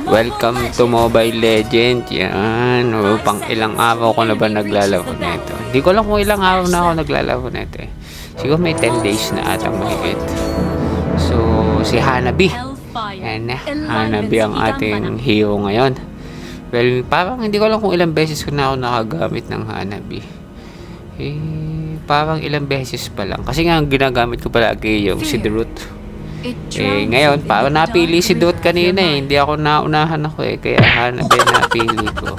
Welcome to Mobile Legends. Yan. Pang ilang araw ko na ba naglalaro nito? Hindi ko lang kung ilang araw na ako naglalaro nito eh. Siguro may 10 days na atang mahigit. So, si Hanabi. Yan na. Hanabi ang ating hero ngayon. Well, parang hindi ko lang kung ilang beses ko na ako nakagamit ng Hanabi. Parang ilang beses pa lang. Kasi nga, ang ginagamit ko palagi yung si Root. Ngayon, parang napili si Dot kanina eh. Hindi ako naunahan ako eh. Kaya Hanabi napili ko.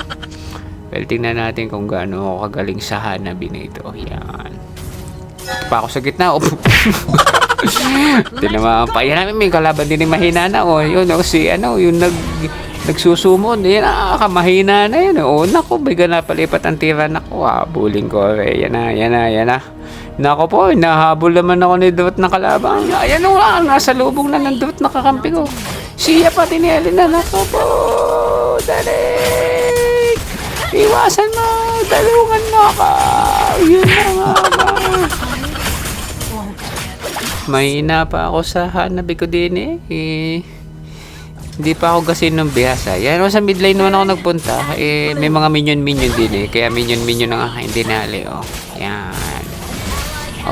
Well, tingnan natin kung gaano ako kagaling sa Hanabi na ito. Yan. Pa ako sa gitna. Tinamaan pa. Yan namin, may kalaban din yung mahina na. Yun, si yung nagsusumon. Yan, mahina na yun. Naku, biga na palipat ang tira na ko. Buling ko. Yan na. Nako po, nahabol naman ako ni Dot na kalabang. Ayan o nga, nasa lubong na ng Dot na kakampi ko. Siya pati ni Elena. Nako po, dali. Iwasan mo, dalungan mo ka. Yun na nga ba. Mahina pa ako sa Hanabi ko din eh. Hindi pa ako kasi nung bihasa. Yan, sa midline naman ako nagpunta. May mga minion din eh. Kaya minion ang aking dinali. Yan.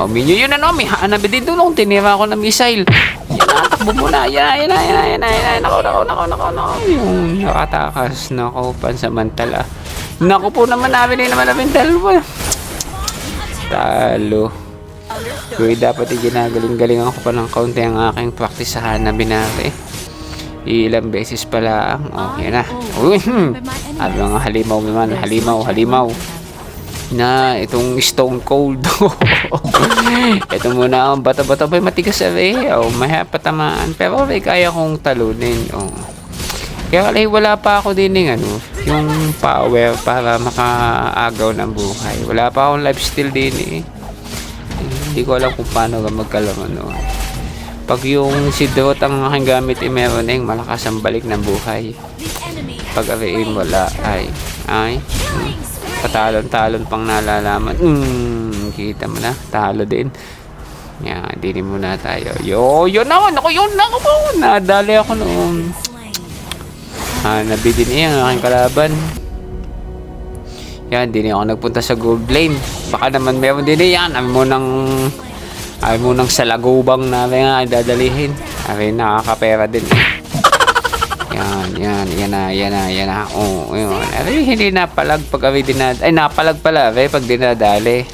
Minion yun may Hanabi din doon. Tinira ako ng missile. Yan na, takbo muna. Yan. Nako. Yung nakatakas. Nako, pansamantala. Nako po naman namin dalawa. Talo. Kaya dapat ginagaling-galing ako pa ng kaunti ang aking practice sa Hanabi natin. Ilang beses pala. Yan na. Ano nga halimaw naman. Halimaw. Na itong Stone Cold. Ito muna ang bata-bata pa matigas may patamaan pero kaya kong talunin. Kaya wala pa ako din yung power para makaagaw ng buhay. Wala pa akong lifesteal din hindi ko alam kung paano magkalaro pag yung si Dot ang aking gamit meron malakas ang balik ng buhay. Pag wala ay patalon-talon pang nalalaman. Kita mo na, talo din. Yan, dinin muna tayo. Yun ako po. Nadali ako noon. Hanabi din ang aking kalaban. Yan, din ako nagpunta sa gold lane. Baka naman meron din yan. Ayaw mo nang salagubang namin nga dadalihin. Nakakapera din. Yan na. Yun. Hindi napalag pag dinadali. Napalag pala pag dinadali.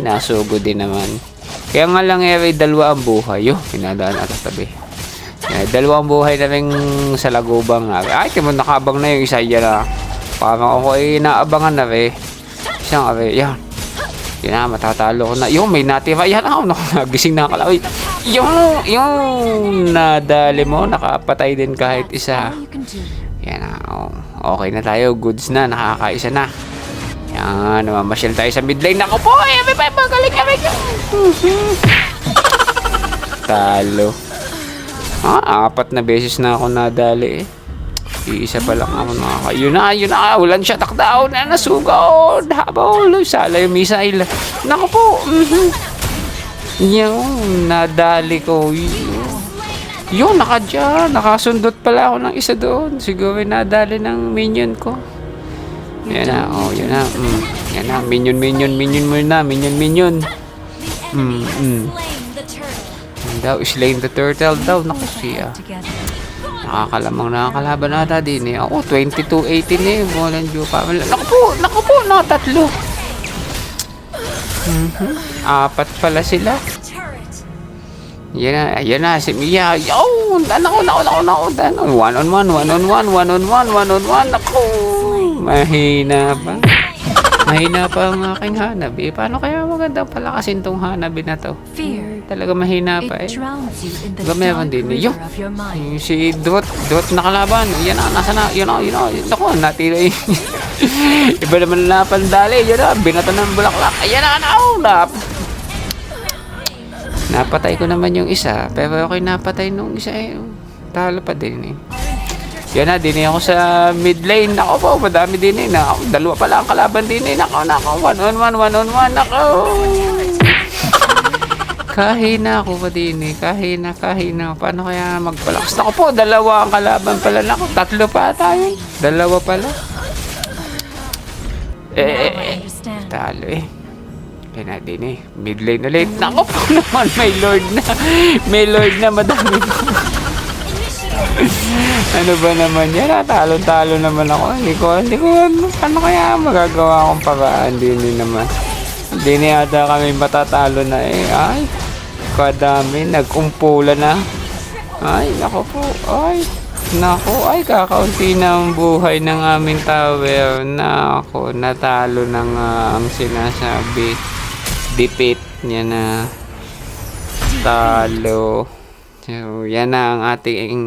Nasugo din naman. Kaya nga lang dalawa ang buhay. Pinadaan atas tabi. Dalawa ang buhay na rin sa lagubang. Timo nakabang na yung isa yan parang ako naabangan na isang yan. Yan na, matatalo ko na. May natira. Yan nagising na ako. Yung nadali mo, nakapatay din kahit isa. Yan na, okay na tayo. Goods na, nakakaisa na. Yan, namamasyal tayo sa midlane. Ako po, magaling. Talo. 4 na beses na ako nadali Iisa pa lang ako yun na, ulan siya, takdaw na, nasugod, habol, sala yung missile. Naku po, yung nadali ko, yun, nakasundot pala ako ng isa doon, siguro nadali ng minion ko. Yan na, yan na, minion muna, daw, slain the turtle daw, naku siya. Nakakalaban ata din Ako, 22-18 Volanjo pa. Naku po, tatlo. 4 pala sila. Yan na, si Mia. Naku. 1-on-1. Naku. Mahina pa ang aking Hanabi. Paano kaya magandang palakasin tong Hanabi na to? Talaga mahina pa meron din si Dot na kalaban. Yan na, nasa na. Yun. Naku, natira iba naman na pandali. Yan na, binata ng bulaklak. Ayan na, napatay ko naman yung isa. Pero okay, napatay nung isa talo pa din Yan na, din ako sa mid lane. Ako po, madami din dalawa pala ang kalaban din Nako, 1-on-1. Nako. Kahina ako pa din eh. Kahina. Paano kaya magpalakas? Ako po, 2 ang kalaban pala. Naku, 3 pa tayo. 2 pala. Talo eh. Kaya natin eh. Mid lane ulit. Naku po naman, may lord na. May lord na, madami po. Ano ba naman yan? Talo-talo naman ako. Hindi ko, ano kaya magagawa akong paraan? Hindi naman. Hindi na yata kami matatalo na eh. Ay, kadami. Nag-umpula na. Ay, nako po. Ay, kakaunti na ang buhay ng aming tower. Nako, natalo na nga ang sinasabi. Defeat niya na. Talo. So, yan na ang ating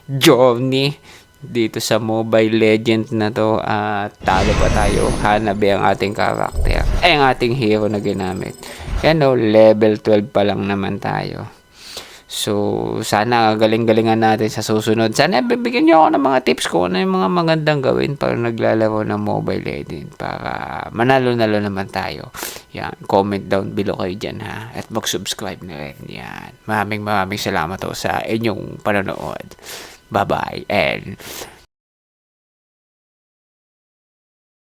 journey dito sa Mobile Legends na to. At talo pa tayo. Hanabi ang ating karakter. Ang ating hero na ginamit. Yan o, level 12 pa lang naman tayo. So, sana galing-galingan natin sa susunod. Sana bibigyan nyo ako ng mga tips ko na yung mga magandang gawin para naglalaro ng Mobile Legends para manalo-nalo naman tayo. Yan, comment down below kayo dyan ha. At mag-subscribe na rin. Yan. Maraming salamat po sa inyong panonood. Bye-bye and